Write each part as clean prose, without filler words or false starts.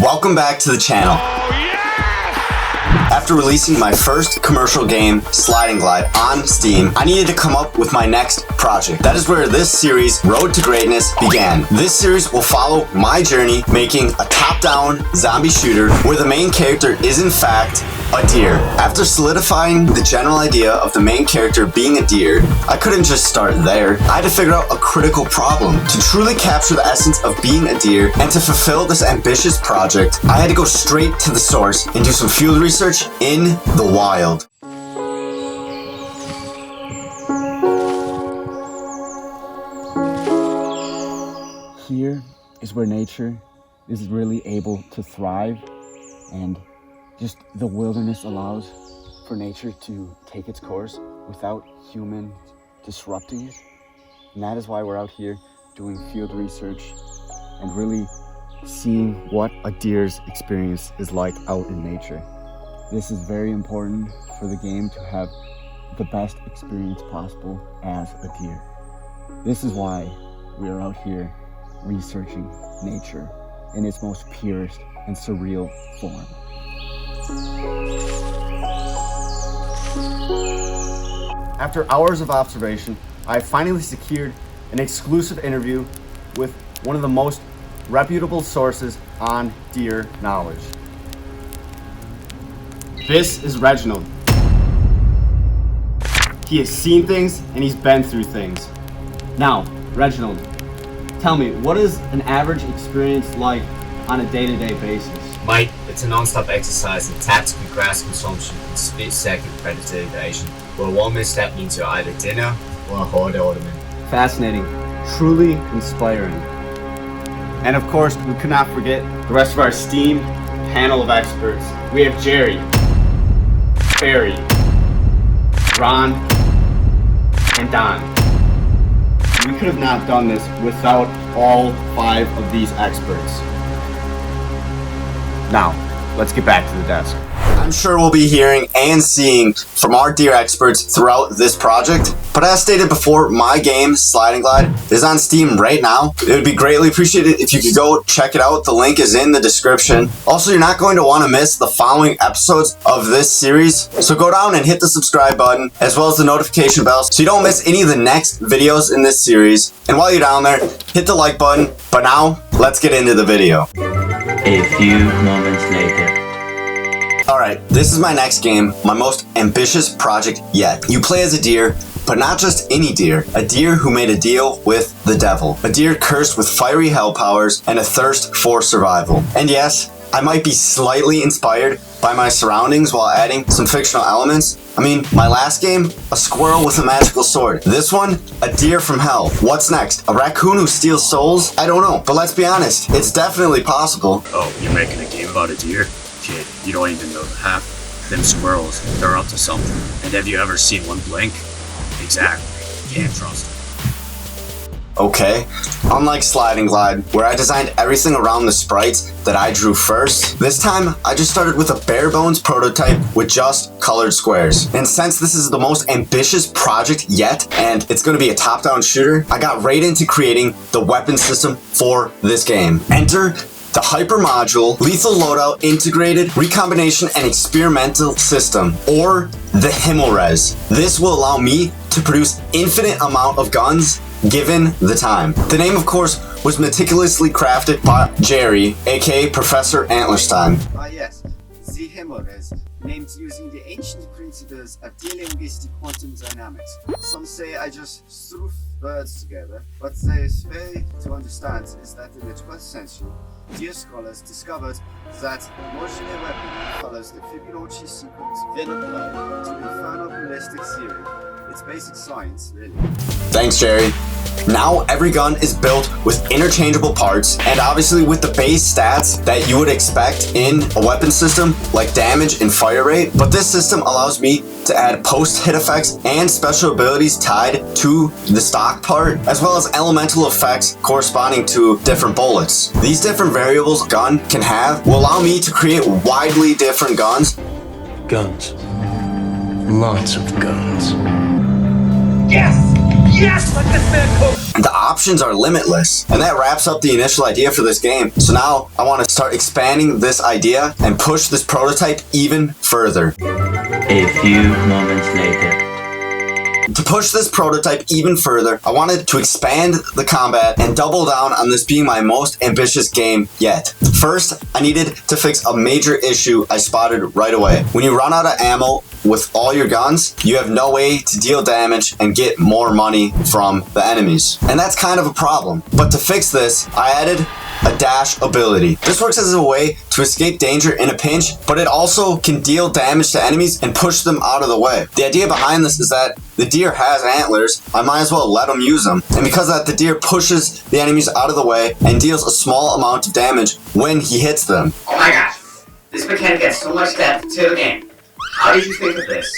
Welcome back to the channel. After releasing my first commercial game, Sliding Glide, on Steam, I needed to come up with my next project. That is where this series, Road to Greatness, began. This series will follow my journey making a top-down zombie shooter where the main character is in fact a deer. After solidifying the general idea of the main character being a deer, I couldn't just start there. I had to figure out a critical problem. To truly capture the essence of being a deer and to fulfill this ambitious project, I had to go straight to the source and do some field research in the wild. Here is where nature is really able to thrive, and just the wilderness allows for nature to take its course without human disrupting it. And that is why we're out here doing field research and really seeing what a deer's experience is like out in nature. This is very important for the game to have the best experience possible as a deer. This is why we are out here researching nature in its most purest and surreal form. After hours of observation, I finally secured an exclusive interview with one of the most reputable sources on deer knowledge. This is Reginald. He has seen things and he's been through things. Now, Reginald, tell me, what is an average experience like on a day-to-day basis? Mate, it's a non-stop exercise in tactical grass consumption and split-second predator evasion, where one misstep means you're either dinner or a horde ornament. Fascinating, truly inspiring. And of course, we could not forget the rest of our esteemed panel of experts. We have Jerry, Barry, Ron, and Don. We could have not done this without all 5 of these experts. Now, let's get back to the desk. I'm sure we'll be hearing and seeing from our deer experts throughout this project, but as stated before, my game, Sliding Glide, is on Steam right now. It would be greatly appreciated if you could go check it out. The link is in the description. Also, you're not going to want to miss the following episodes of this series, so go down and hit the subscribe button, as well as the notification bell, so you don't miss any of the next videos in this series. And while you're down there, hit the like button. But now, let's get into the video. A few moments later. Alright, this is my next game, my most ambitious project yet. You play as a deer, but not just any deer. A deer who made a deal with the devil. A deer cursed with fiery hell powers and a thirst for survival. And yes, I might be slightly inspired by my surroundings while adding some fictional elements. I mean, my last game, a squirrel with a magical sword. This one, a deer from hell. What's next? A raccoon who steals souls? I don't know, but let's be honest, it's definitely possible. Oh, you're making a game about a deer? Kid, you don't even know half. Them squirrels, they're up to something. And have you ever seen one blink? Exactly. Can't trust them. Okay, unlike Sliding Glide, where I designed everything around the sprites that I drew first, this time I just started with a bare bones prototype with just colored squares. And since this is the most ambitious project yet, and it's going to be a top-down shooter, I got right into creating the weapon system for this game. Enter the Hyper Module Lethal Loadout Integrated Recombination and Experimental System, or the Himmelres. This will allow me to produce infinite amount of guns given the time. The name, of course, was meticulously crafted by Jerry, aka Professor Antlerstein. Yes, the Himmelres, named using the ancient principles of delinguistic quantum dynamics. Some say I just threw words together, but the way to understand is that in the 12th century, deer scholars discovered that the modular weapon follows the Fibonacci sequence, then applied to infernal ballistic theory. It's basic science, really. Thanks, Jerry. Now every gun is built with interchangeable parts and obviously with the base stats that you would expect in a weapon system like damage and fire rate, but this system allows me to add post-hit effects and special abilities tied to the stock part, as well as elemental effects corresponding to different bullets. These different variables a gun can have will allow me to create widely different guns. Guns. Lots of guns. Yes! Yes! Let this man cook! The options are limitless, and that wraps up the initial idea for this game. So now I want to start expanding this idea and push this prototype even further. A few moments later. To push this prototype even further, I wanted to expand the combat and double down on this being my most ambitious game yet. First, I needed to fix a major issue I spotted right away. When you run out of ammo with all your guns, you have no way to deal damage and get more money from the enemies. And that's kind of a problem. But to fix this, I added a dash ability. This works as a way to escape danger in a pinch, but it also can deal damage to enemies and push them out of the way. The idea behind this is that the deer has antlers, I might as well let him use them. And because of that, the deer pushes the enemies out of the way and deals a small amount of damage when he hits them. Oh my gosh, this mechanic adds so much depth to the game. How did you think of this?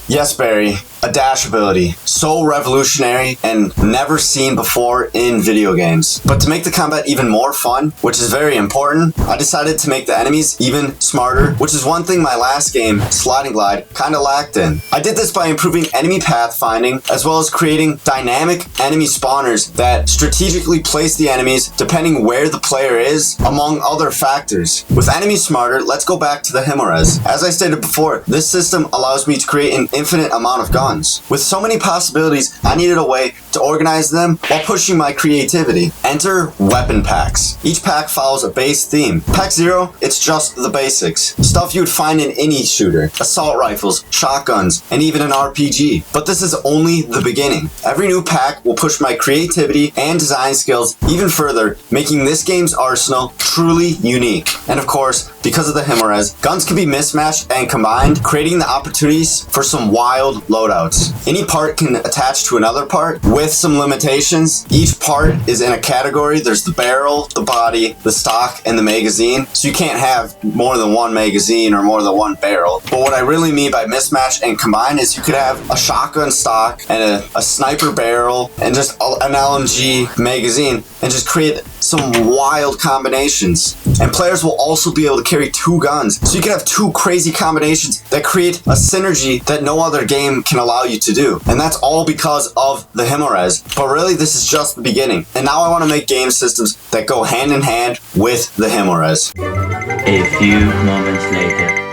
Yes, Barry, a dash ability. So revolutionary and never seen before in video games. But to make the combat even more fun, which is very important, I decided to make the enemies even smarter, which is one thing my last game, Sliding Glide, kinda lacked in. I did this by improving enemy pathfinding, as well as creating dynamic enemy spawners that strategically place the enemies depending where the player is, among other factors. With enemies smarter, let's go back to the Himores. As I stated before, this system allows me to create an infinite amount of guns. With so many possibilities, I needed a way to organize them while pushing my creativity. Enter weapon packs. Each pack follows a base theme. Pack 0, it's just the basics. Stuff you would find in any shooter. Assault rifles, shotguns, and even an RPG. But this is only the beginning. Every new pack will push my creativity and design skills even further, making this game's arsenal truly unique. And of course, because of the Himores, guns can be mismatched and combined, creating the opportunities for some wild loadouts. Any part can attach to another part with some limitations. Each part is in a category. There's the barrel, the body, the stock, and the magazine. So you can't have more than one magazine or more than one barrel. But what I really mean by mismatch and combine is you could have a shotgun stock and a sniper barrel and just an LMG magazine and just create some wild combinations. And players will also be able to carry 2 guns. So you can have 2 crazy combinations that create a synergy that no other game can allow you to do. And that's all because of the Himores. But really, this is just the beginning. And now I want to make game systems that go hand in hand with the Himores. A few moments later.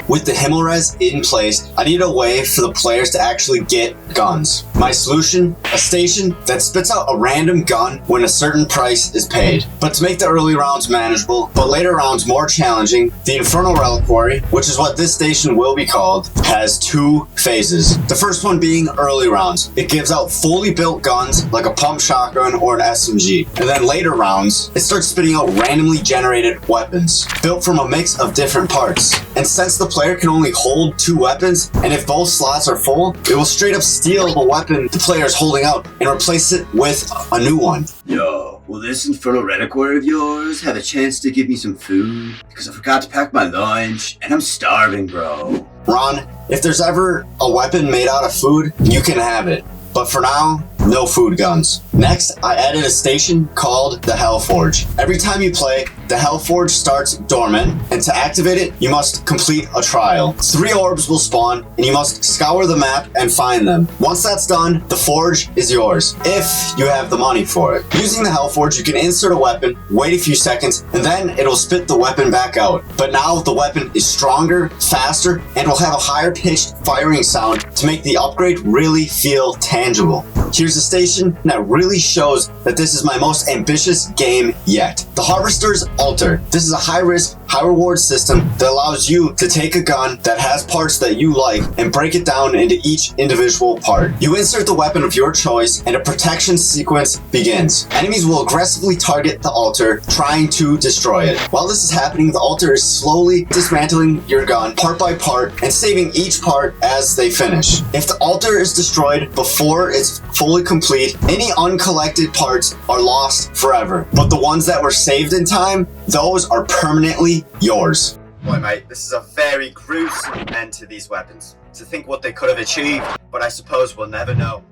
With the Himores in place, I need a way for the players to actually get guns. My solution? A station that spits out a random gun when a certain price is paid. But to make the early rounds manageable, but later rounds more challenging, the Infernal Reliquary, which is what this station will be called, has 2 phases. The first one being early rounds. It gives out fully built guns like a pump shotgun or an SMG. And then later rounds, it starts spitting out randomly generated weapons, built from a mix of different parts. And since the player can only hold 2 weapons, and if both slots are full, it will straight up steal the weapon the player is holding out and replace it with a new one. Yo, will this Infernal Reliquary of yours have a chance to give me some food? Because I forgot to pack my lunch, and I'm starving, bro. Ron, if there's ever a weapon made out of food, you can have it. But for now, no food guns. Next, I added a station called the Hellforge. Every time you play, the Hellforge starts dormant, and to activate it, you must complete a trial. 3 orbs will spawn, and you must scour the map and find them. Once that's done, the forge is yours, if you have the money for it. Using the Hellforge, you can insert a weapon, wait a few seconds, and then it'll spit the weapon back out. But now the weapon is stronger, faster, and will have a higher pitched firing sound to make the upgrade really feel tangible. Here's a station that really shows that this is my most ambitious game yet. The Harvester's Altar. This is a high-risk, high-reward system that allows you to take a gun that has parts that you like and break it down into each individual part. You insert the weapon of your choice and a protection sequence begins. Enemies will aggressively target the altar, trying to destroy it. While this is happening, the altar is slowly dismantling your gun part by part and saving each part as they finish. If the altar is destroyed before it's fully complete, any uncollected parts are lost forever. But the ones that were saved in time, those are permanently yours. Boy, mate, this is a very gruesome end to these weapons. To think what they could have achieved, but I suppose we'll never know.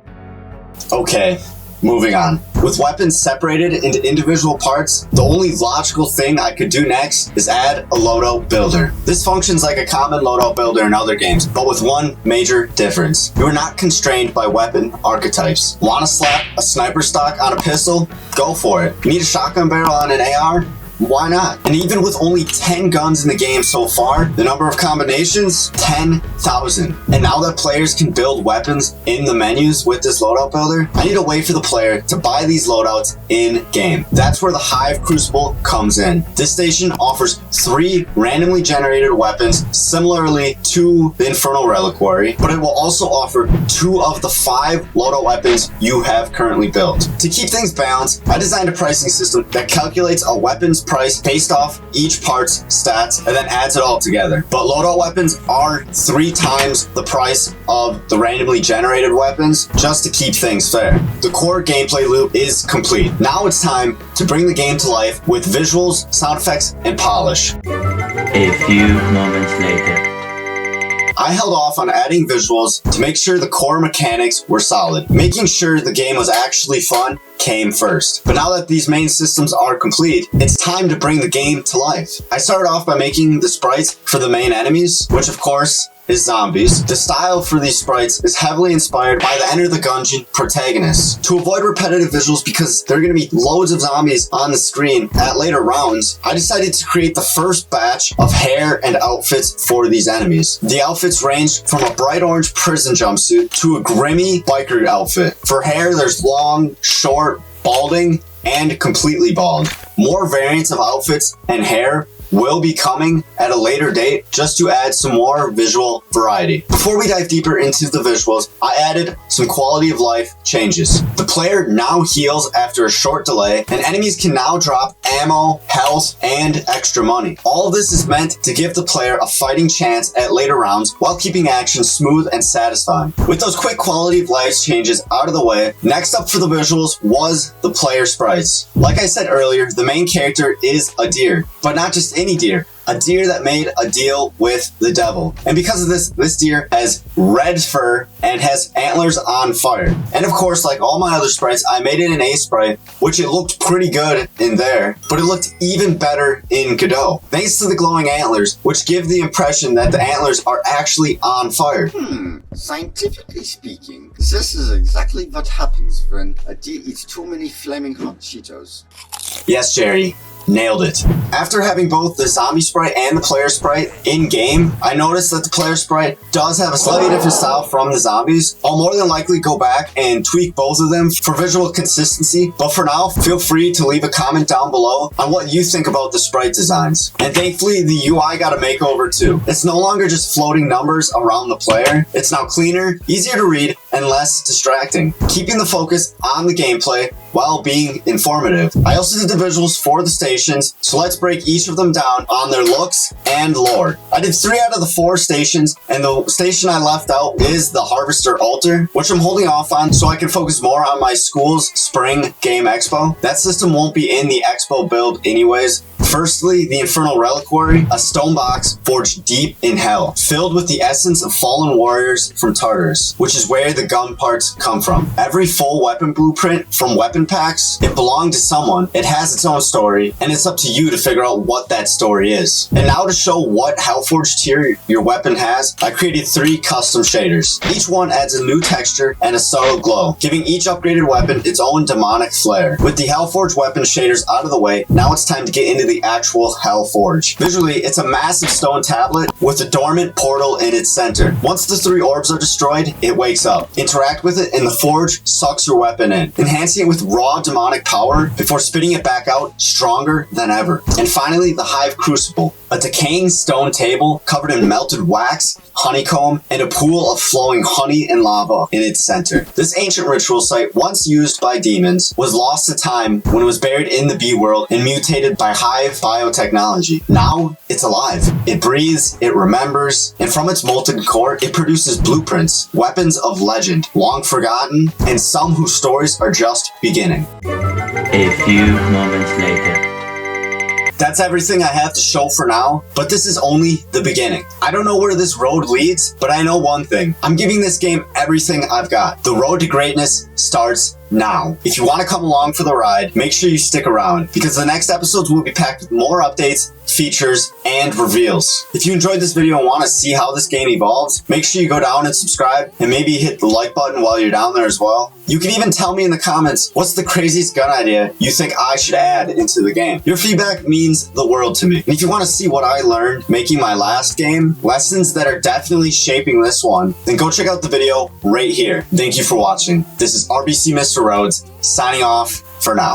Okay, Moving on. With weapons separated into individual parts, the only logical thing I could do next is add a loadout builder. This functions like a common loadout builder in other games, but with one major difference. You are not constrained by weapon archetypes. Want to slap a sniper stock on a pistol? Go for it. Need a shotgun barrel on an AR? Why not? And even with only 10 guns in the game so far, the number of combinations, 10,000. And now that players can build weapons in the menus with this loadout builder, I need a way for the player to buy these loadouts in game. That's where the Hive Crucible comes in. This station offers 3 randomly generated weapons similarly to the Infernal Reliquary, but it will also offer 2 of the 5 loadout weapons you have currently built. To keep things balanced, I designed a pricing system that calculates a weapon's price based off each part's stats and then adds it all together. But loadout weapons are 3 times the price of the randomly generated weapons just to keep things fair. The core gameplay loop is complete. Now it's time to bring the game to life with visuals, sound effects, and polish. A few moments later. I held off on adding visuals to make sure the core mechanics were solid. Making sure the game was actually fun came first. But now that these main systems are complete, it's time to bring the game to life. I started off by making the sprites for the main enemies, which of course is zombies. The style for these sprites is heavily inspired by the Enter the Gungeon protagonists. To avoid repetitive visuals, because there are going to be loads of zombies on the screen at later rounds, I decided to create the first batch of hair and outfits for these enemies. The outfits range from a bright orange prison jumpsuit to a grimy biker outfit. For hair, there's long, short, balding, and completely bald. More variants of outfits and hair will be coming at a later date just to add some more visual variety. Before we dive deeper into the visuals, I added some quality of life changes. The player now heals after a short delay, and enemies can now drop ammo, health, and extra money. All of this is meant to give the player a fighting chance at later rounds while keeping action smooth and satisfying. With those quick quality of life changes out of the way, next up for the visuals was the player sprites. Like I said earlier, the main character is a deer, but not just any deer. A deer that made a deal with the devil. And because of this deer has red fur and has antlers on fire. And of course, like all my other sprites, I made it in A sprite, which it looked pretty good in there, but it looked even better in Godot. Thanks to the glowing antlers, which give the impression that the antlers are actually on fire. Scientifically speaking, this is exactly what happens when a deer eats too many flaming hot Cheetos. Yes, Jerry. Nailed it. After having both the zombie sprite and the player sprite in game, I noticed that the player sprite does have a slightly different style from the zombies. I'll more than likely go back and tweak both of them for visual consistency, but for now, feel free to leave a comment down below on what you think about the sprite designs. And thankfully, the UI got a makeover too. It's no longer just floating numbers around the player. It's now cleaner, easier to read, and less distracting, keeping the focus on the gameplay while being informative. I also did the visuals for the stations, so let's break each of them down on their looks and lore. I did 3 out of the 4 stations, and the station I left out is the Harvester Altar, which I'm holding off on so I can focus more on my school's Spring Game Expo. That system won't be in the Expo build anyways. Firstly, the Infernal Reliquary, a stone box forged deep in hell, filled with the essence of fallen warriors from Tartarus, which is where the gun parts come from. Every full weapon blueprint from weapon packs, it belonged to someone, it has its own story, and it's up to you to figure out what that story is. And now to show what Hellforged tier your weapon has, I created 3 custom shaders. Each one adds a new texture and a subtle glow, giving each upgraded weapon its own demonic flair. With the Hellforged weapon shaders out of the way, now it's time to get into the actual Hellforge. Visually, it's a massive stone tablet with a dormant portal in its center. Once the 3 orbs are destroyed, it wakes up. Interact with it and the forge sucks your weapon in, enhancing it with raw demonic power before spitting it back out stronger than ever. And finally, the Hive Crucible, a decaying stone table covered in melted wax, honeycomb, and a pool of flowing honey and lava in its center. This ancient ritual site, once used by demons, was lost to time when it was buried in the Bee world and mutated by Hive biotechnology. Now, it's alive. It breathes, it remembers, and from its molten core, it produces blueprints, weapons of legend, long forgotten, and some whose stories are just beginning. A few moments later. That's everything I have to show for now, but this is only the beginning. I don't know where this road leads, but I know one thing. I'm giving this game everything I've got. The road to greatness starts now. If you want to come along for the ride, make sure you stick around because the next episodes will be packed with more updates, features, and reveals. If you enjoyed this video and want to see how this game evolves, make sure you go down and subscribe and maybe hit the like button while you're down there as well. You can even tell me in the comments what's the craziest gun idea you think I should add into the game. Your feedback means the world to me. And if you want to see what I learned making my last game, lessons that are definitely shaping this one, then go check out the video right here. Thank you for watching. This is RBC Mr. Rhodes signing off for now.